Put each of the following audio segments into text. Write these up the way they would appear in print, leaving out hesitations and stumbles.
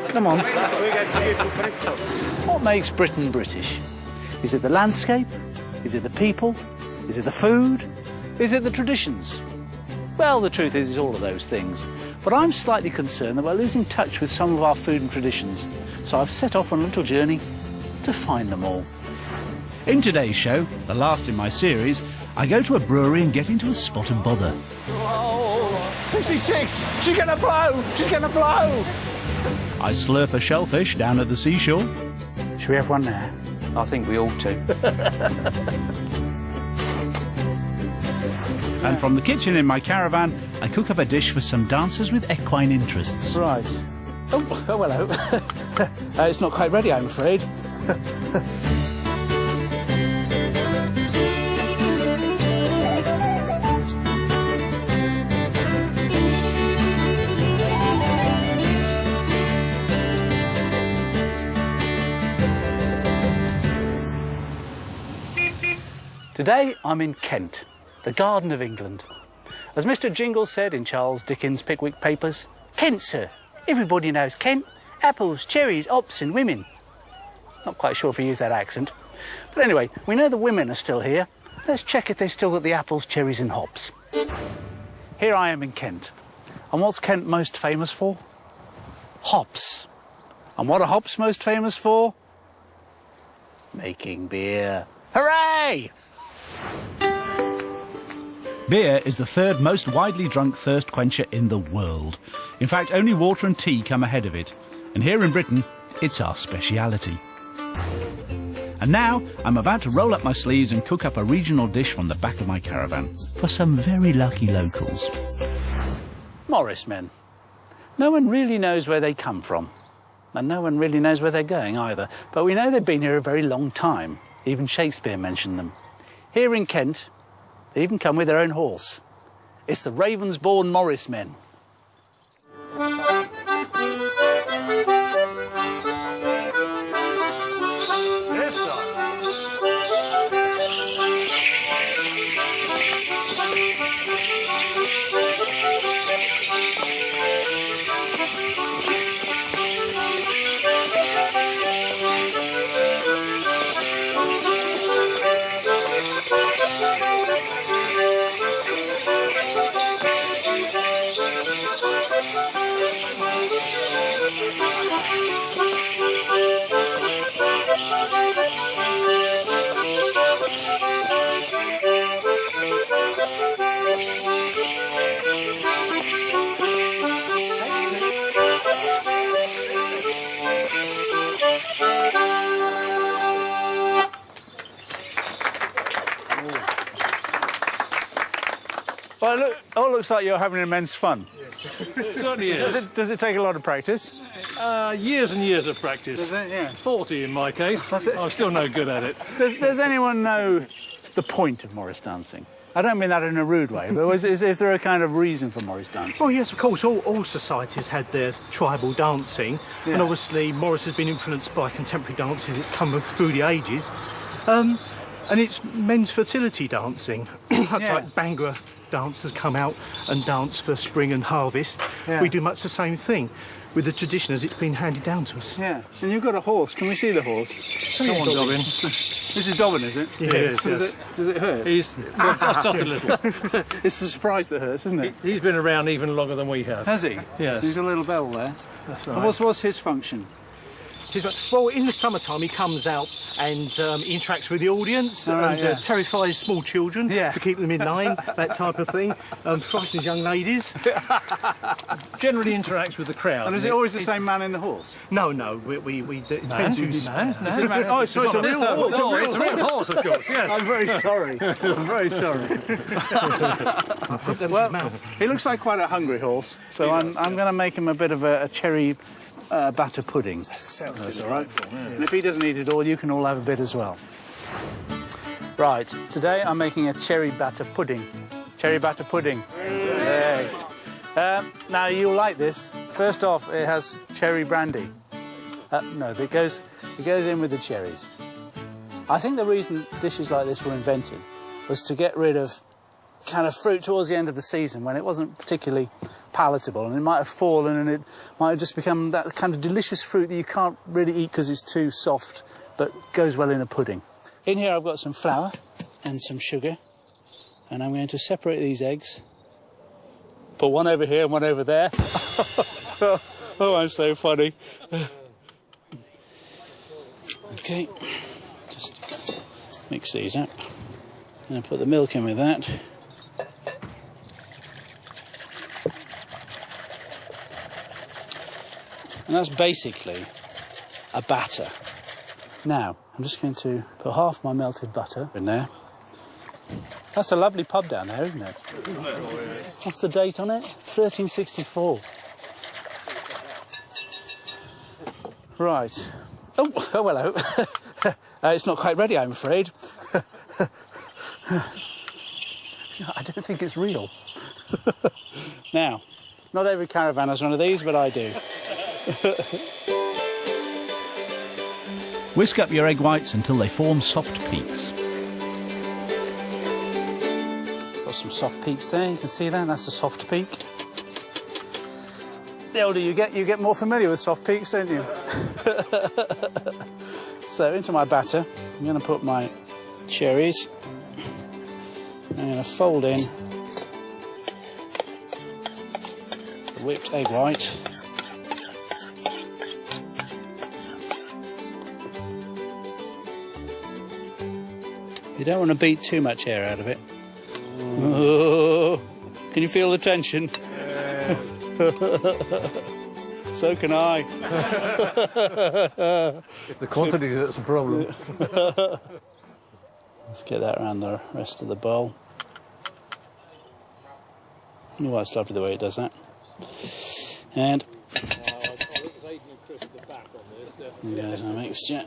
Come on. What makes Britain British? Is it the landscape? Is it the people? Is it the food? Is it the traditions? Well, the truth is, it's all of those things. But I'm slightly concerned that we're losing touch with some of our food and traditions. So I've set off on a little journey to find them all. In today's show, the last in my series, I go to a brewery and get into a spot and bother. Oh, 66! She's gonna blow! She's gonna blow! I slurp a shellfish down at the seashore. Should we have one there? I think we ought to. And from the kitchen in my caravan, I cook up a dish for some dancers with equine interests. Right. Oh, hello. It's not quite ready, I'm afraid. Today I'm in Kent, the Garden of England. As Mr. Jingle said in Charles Dickens' Pickwick Papers, Kent, sir. Everybody knows Kent. Apples, cherries, hops and women. Not quite sure if he used that accent. But anyway, we know the women are still here. Let's check if they've still got the apples, cherries and hops. Here I am in Kent. And what's Kent most famous for? Hops. And what are hops most famous for? Making beer. Hooray! Beer is the third most widely drunk thirst quencher in the world. In fact, only water and tea come ahead of it. And here in Britain, it's our speciality. And now, I'm about to roll up my sleeves and cook up a regional dish from the back of my caravan for some very lucky locals. Morris Men. No one really knows where they come from. And no one really knows where they're going either. But we know they've been here a very long time. Even Shakespeare mentioned them. Here in Kent, they even come with their own horse. It's the Ravensbourne Morris Men. Well, it looks like you're having immense fun. Yes, it certainly is. Does it take a lot of practice? Years and years of practice. Does it? Yeah. 40 in my case. That's it. I'm still no good at it. Does anyone know the point of Morris dancing? I don't mean that in a rude way, but is there a kind of reason for Morris dancing? Oh yes, of course. All societies had their tribal dancing, Yeah. and obviously Morris has been influenced by contemporary dances. It's come through the ages, and it's men's fertility dancing. That's Yeah. like Bhangra dancers come out and dance for spring and harvest. Yeah. We do much the same thing with the tradition as it's been handed down to us. Yeah, and you've got a horse. Can we see the horse? Come on, Dobbin. This is Dobbin, is it? Yes, Does it hurt? He's just a little. It's the surprise that hurts, isn't it? He's been around even longer than we have. Has he? Yes. He's got a little bell there. That's And right. what's his function? Well, in the summertime he comes out and he interacts with the audience All right, and yeah. terrifies small children Yeah. to keep them in line, that type of thing. Frightens young ladies. Generally interacts with the crowd. And is it always the same man in the horse? No, it depends who's... Man? Is it a man? Oh, it's a real horse. Oh, it's a real horse, of course, yes. I'm very sorry. I'm very sorry. Well, He looks like quite a hungry horse, so I'm going to make him a bit of a cherry batter pudding. That's all right. And if he doesn't eat it all, you can all have a bit as well. Right, today I'm making a cherry batter pudding. Cherry batter pudding. Yay. Now, you'll like this. First off, it has cherry brandy. No, it goes in with the cherries. I think the reason dishes like this were invented was to get rid of kind of fruit towards the end of the season when it wasn't particularly palatable, and it might have fallen and it might have just become that kind of delicious fruit that you can't really eat because it's too soft, but goes well in a pudding. In here I've got some flour and some sugar, and I'm going to separate these eggs. Put one over here and one over there. Oh, I'm so funny. Okay, just mix these up. And put the milk in with that. And that's basically a batter. Now, I'm just going to put half my melted butter in there. That's a lovely pub down there, isn't it? What's the date on it? 1364. Right. Oh, hello. It's not quite ready, I'm afraid. I don't think it's real. Now, not every caravan has one of these, but I do. Whisk up your egg whites until they form soft peaks. Got some soft peaks there, you can see that, that's a soft peak. The older you get more familiar with soft peaks, don't you? So, into my batter, I'm going to put my cherries. I'm going to fold in the whipped egg white. You don't want to beat too much air out of it. Oh, can you feel the tension? So can I. If the quantity, that's a problem. Let's get that around the rest of the bowl. Oh, that's lovely the way it does that. And there's our mixture.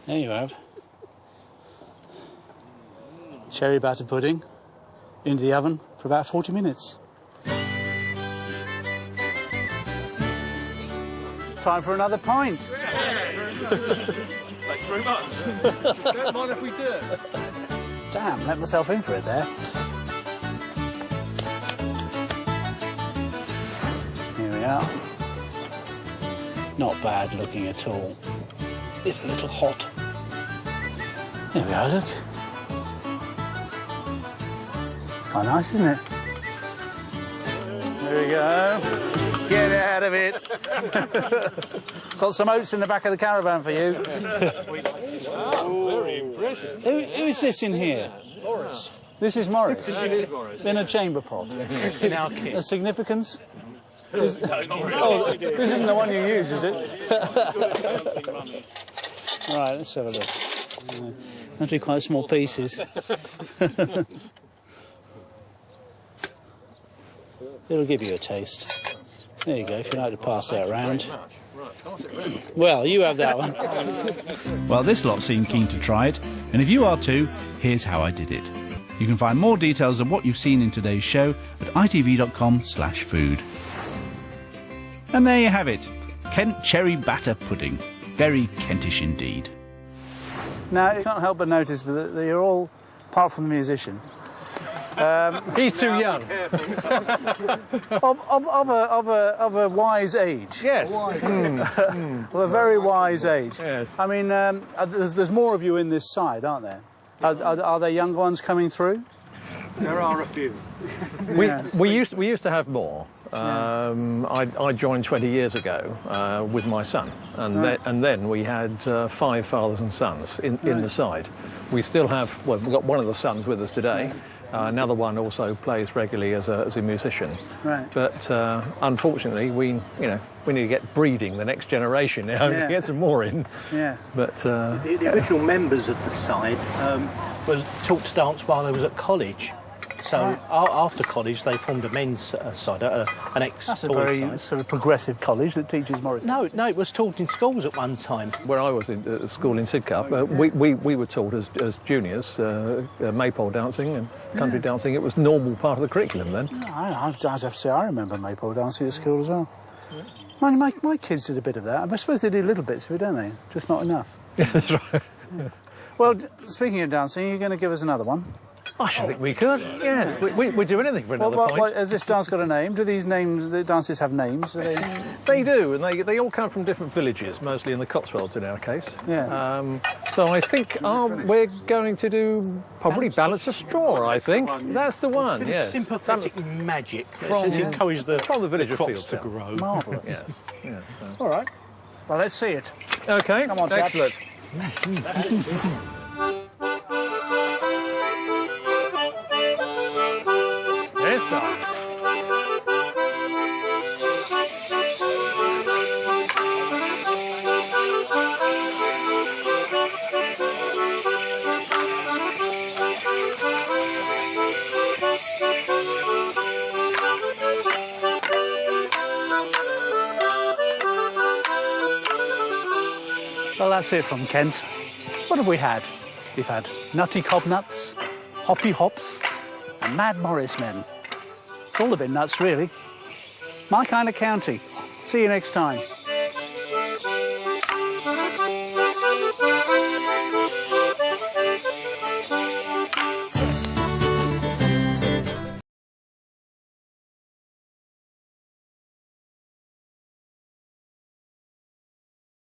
There you have cherry batter pudding into the oven for about 40 minutes. Time for another pint. Thanks very much. Don't mind if we do it. Damn, let myself in for it there. Here we are. Not bad looking at all. If a little hot. There we are, look. It's quite nice, isn't it? There we go. Get out of it. Got some oats in the back of the caravan for you. Very impressive. Who is this in here? Morris. This is Morris. It is Morris. In a chamber pot. In our kit. A significance? This really. this isn't the one you use, is it? Right, let's have a look. Actually, quite small pieces. It'll give you a taste. There you go, if you like to pass that around. Well, you have that one. Well, this lot seem keen to try it, and if you are too, here's how I did it. You can find more details of what you've seen in today's show at itv.com/food. And there you have it, Kent cherry batter pudding. Very Kentish indeed. Now, you can't help but notice that you're all, apart from the musician, He's too young. of a wise age. Yes. Of a very wise age. Yes. I mean, there's more of you in this side, aren't there? Are there younger ones coming through? There are a few. We used to have more. I joined 20 years ago with my son, and then we had 5 fathers and sons in the side. We still have, well, we've got one of the sons with us today. Another one also plays regularly as a musician. Right. But unfortunately, we need to get breeding the next generation now to get some more in. Yeah. But The original members of the side were taught to dance while they was at college. So after college, they formed a men's side, an That's a ex-boys very side. sort of progressive college that teaches Morris. No, it was taught in schools at one time. where I was at school in Sidcup, we were taught as juniors maypole dancing and country dancing. It was normal part of the curriculum then. I have to say, I remember maypole dancing at school as well. My kids did a bit of that. I suppose they do little bits of it, don't they? Just not enough. Yeah, that's right. Well, speaking of dancing, are you going to give us another one? I should think we could. Yes, we'd do anything for another pint. Has this dance got a name? Do these names, the dances have names? Do they... They do, and they all come from different villages, mostly in the Cotswolds in our case. Yeah. So I think we're going to do probably Balance a Straw, I think. That's the one, Bit yes. of sympathetic magic From- to encourage the from the village crops fields, to yeah. grow. Marvellous. Yes, yes. All right. Well, let's see it. Okay, Come on, chaps. excellent. Yes, darling. Well, that's it from Kent. What have we had? We've had nutty cob nuts, hoppy hops, and mad Morris Men. It's all a bit nuts, really. My kind of county. See you next time.